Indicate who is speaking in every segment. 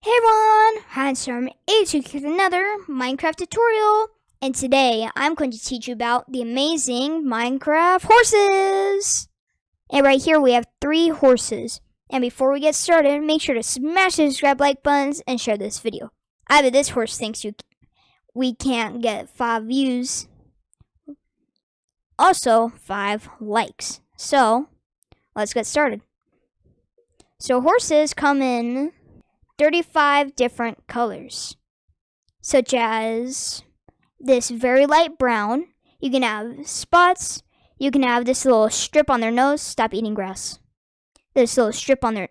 Speaker 1: Hey everyone, Handstorm82 with another Minecraft tutorial, and today I'm going to teach you about the amazing Minecraft horses. And right here we have 3 horses. And before we get started, make sure to smash the subscribe like buttons and share this video. I bet this horse thinks we can't get 5 views. Also 5 likes. So let's get started. So horses come in 35 different colors, such as this very light brown. You can have spots. You can have this little strip on their nose. Stop eating grass. This little strip on their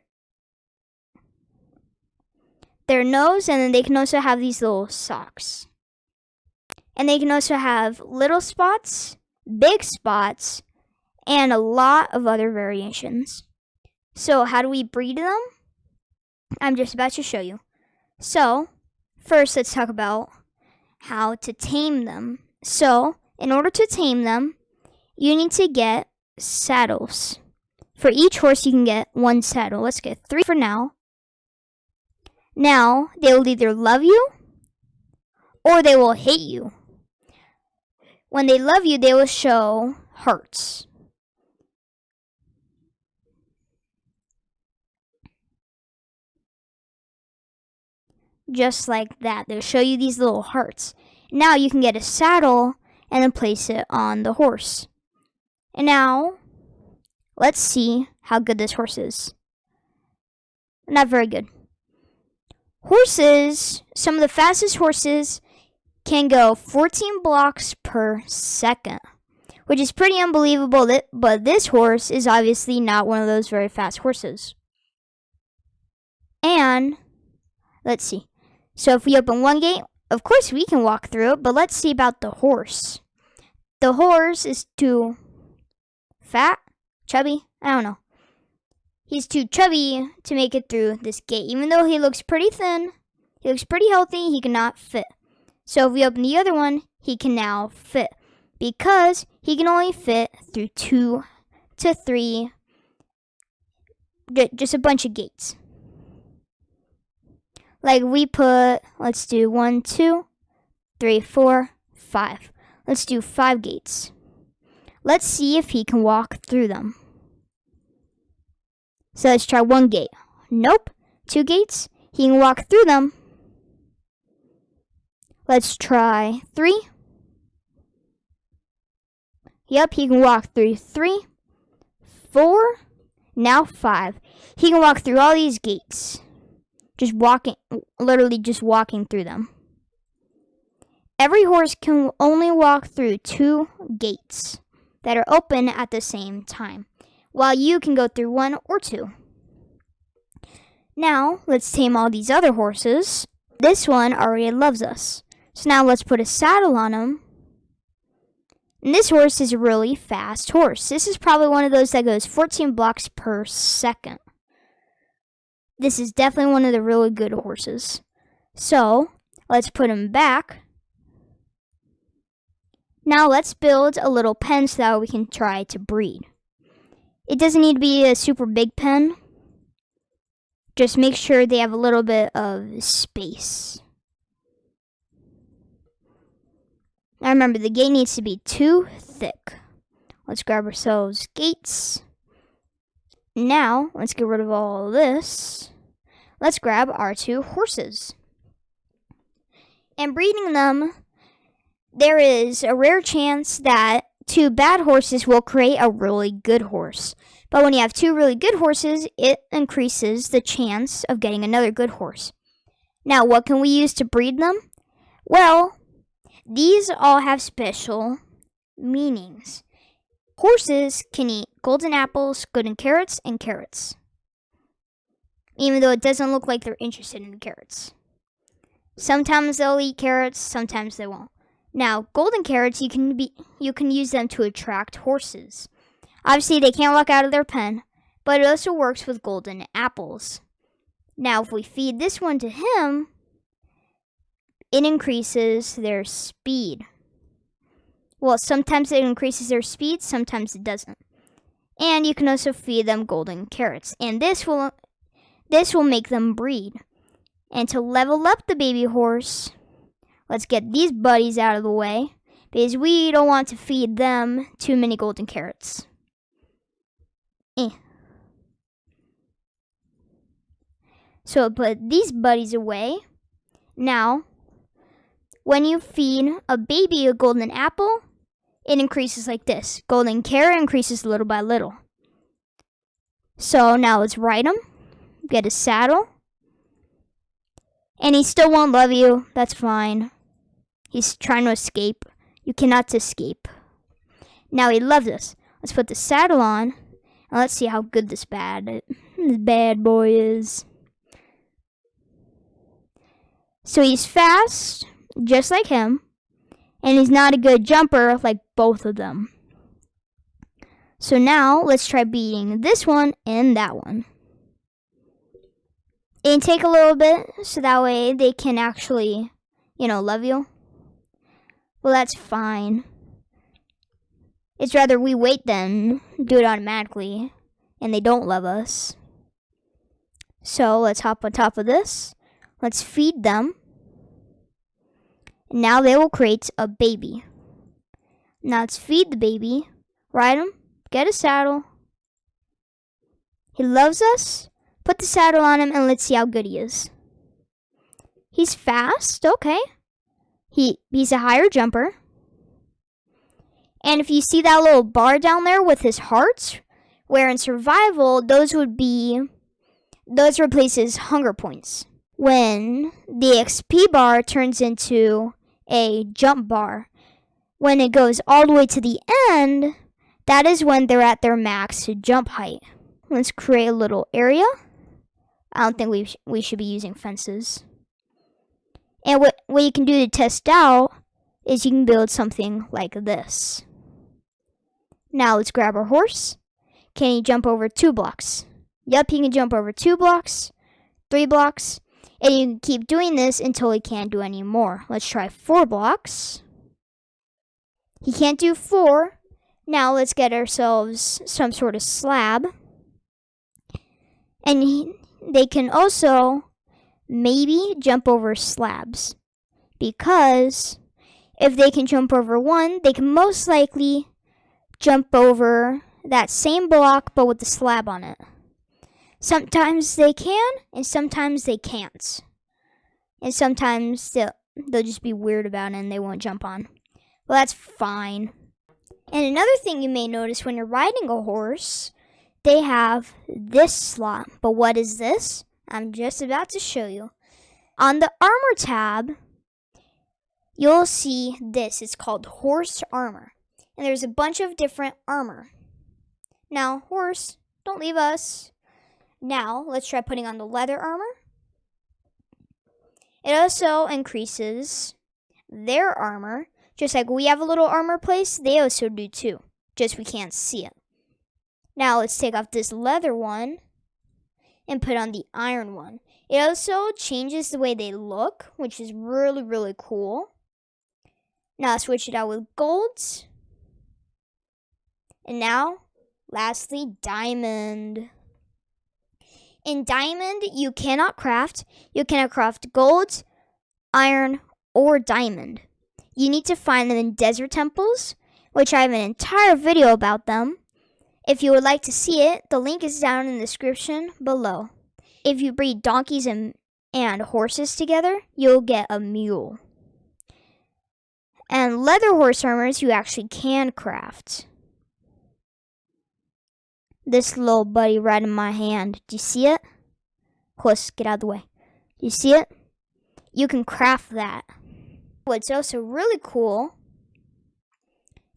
Speaker 1: nose, and then they can also have these little socks. And they can also have little spots, big spots, and a lot of other variations. So how do we breed them? I'm just about to show you. So, first let's talk about how to tame them. So, in order to tame them, you need to get saddles. For each horse, you can get 1 saddle. Let's get 3 for now. Now, they will either love you or they will hate you. When they love you, they will show hearts. Just like that. They'll show you these little hearts. Now you can get a saddle and then place it on the horse. And now, let's see how good this horse is. Not very good. Horses, some of the fastest horses can go 14 blocks per second, which is pretty unbelievable, but this horse is obviously not one of those very fast horses. And, let's see. So if we open one gate, of course we can walk through it, but let's see about the horse. The horse is too fat, chubby, I don't know. He's too chubby to make it through this gate. Even though he looks pretty thin, he looks pretty healthy, he cannot fit. So if we open the other one, he can now fit. Because he can only fit through 2 to 3, just a bunch of gates. Like we put, let's do 1, 2, 3, 4, 5. Let's do 5 gates. Let's see if he can walk through them. So let's try 1 gate. Nope. 2 gates. He can walk through them. Let's try 3. Yep, he can walk through 3, 4, now 5. He can walk through all these gates. Literally just walking through them. Every horse can only walk through 2 gates that are open at the same time, while you can go through 1 or 2. Now, let's tame all these other horses. This one already loves us. So now let's put a saddle on him. And this horse is a really fast horse. This is probably one of those that goes 14 blocks per second. This is definitely one of the really good horses. So, let's put him back. Now let's build a little pen so that we can try to breed. It doesn't need to be a super big pen. Just make sure they have a little bit of space. Now remember, the gate needs to be too thick. Let's grab ourselves gates. Now, let's get rid of all this. Let's grab our 2 horses. And breeding them, there is a rare chance that 2 bad horses will create a really good horse. But when you have 2 really good horses, it increases the chance of getting another good horse. Now, what can we use to breed them? Well, these all have special meanings. Horses can eat golden apples, golden carrots, and carrots. Even though it doesn't look like they're interested in the carrots. Sometimes they'll eat carrots, sometimes they won't. Now, golden carrots, you can use them to attract horses. Obviously, they can't walk out of their pen, but it also works with golden apples. Now, if we feed this one to him, it increases their speed. Well, sometimes it increases their speed, sometimes it doesn't. And you can also feed them golden carrots. And this will make them breed. And to level up the baby horse, let's get these buddies out of the way, because we don't want to feed them too many golden carrots. So put these buddies away. Now, when you feed a baby a golden apple, it increases like this. Golden carrot increases little by little. So now let's ride him. Get a saddle. And he still won't love you. That's fine. He's trying to escape. You cannot escape. Now he loves us. Let's put the saddle on. And let's see how good this bad boy is. So he's fast, just like him. And he's not a good jumper like both of them. So now let's try beating this one and that one. And take a little bit so that way they can actually, love you. Well, that's fine. It's rather we wait than do it automatically and they don't love us. So let's hop on top of this. Let's feed them. Now they will create a baby. Now let's feed the baby. Ride him. Get a saddle. He loves us. Put the saddle on him and let's see how good he is. He's fast. Okay. He's a higher jumper. And if you see that little bar down there with his hearts, where in survival, those replaces hunger points. When the XP bar turns into a jump bar, when it goes all the way to the end, that is when they're at their max jump height. Let's create a little area. I don't think we should be using fences. And what you can do to test out is you can build something like this. Now let's grab our horse. Can he jump over 2 blocks? Yep, he can jump over 2 blocks, 3 blocks, and you can keep doing this until he can't do any more. Let's try 4 blocks. He can't do 4. Now let's get ourselves some sort of slab. And they can also maybe jump over slabs. Because if they can jump over 1, they can most likely jump over that same block but with the slab on it. Sometimes they can, and sometimes they can't. And sometimes they'll just be weird about it and they won't jump on. Well, that's fine. And another thing you may notice when you're riding a horse, they have this slot. But what is this? I'm just about to show you. On the armor tab, you'll see this. It's called horse armor. And there's a bunch of different armor. Now, horse, don't leave us. Now, let's try putting on the leather armor. It also increases their armor. Just like we have a little armor place, they also do too. Just we can't see it. Now, let's take off this leather one and put on the iron one. It also changes the way they look, which is really, really cool. Now, switch it out with golds. And now, lastly, diamond. In diamond, you cannot craft. You cannot craft gold, iron, or diamond. You need to find them in desert temples, which I have an entire video about them. If you would like to see it, the link is down in the description below. If you breed donkeys and horses together, you'll get a mule. And leather horse armors you actually can craft. This little buddy right in my hand. Do you see it? Close, get out of the way. Do you see it? You can craft that. What's also really cool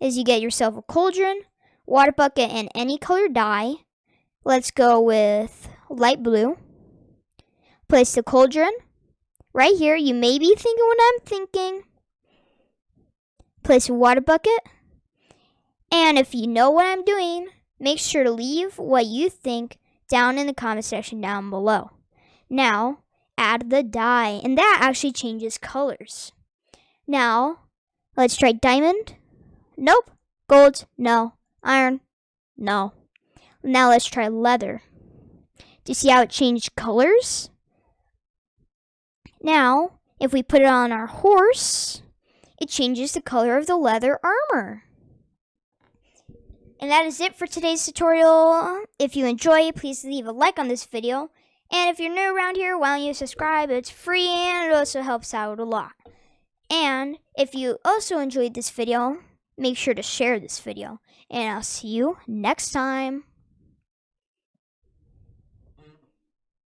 Speaker 1: is you get yourself a cauldron, water bucket, and any color dye. Let's go with light blue. Place the cauldron right here. You may be thinking what I'm thinking. Place a water bucket. And if you know what I'm doing, make sure to leave what you think down in the comment section down below. Now, add the dye, and that actually changes colors. Now, let's try diamond. Nope. Gold, no. Iron, no. Now let's try leather. Do you see how it changed colors? Now, if we put it on our horse, it changes the color of the leather armor. And that is it for today's tutorial. If you enjoy it, please leave a like on this video. And if you're new around here, why don't you subscribe? It's free and it also helps out a lot. And if you also enjoyed this video, make sure to share this video. And I'll see you next time.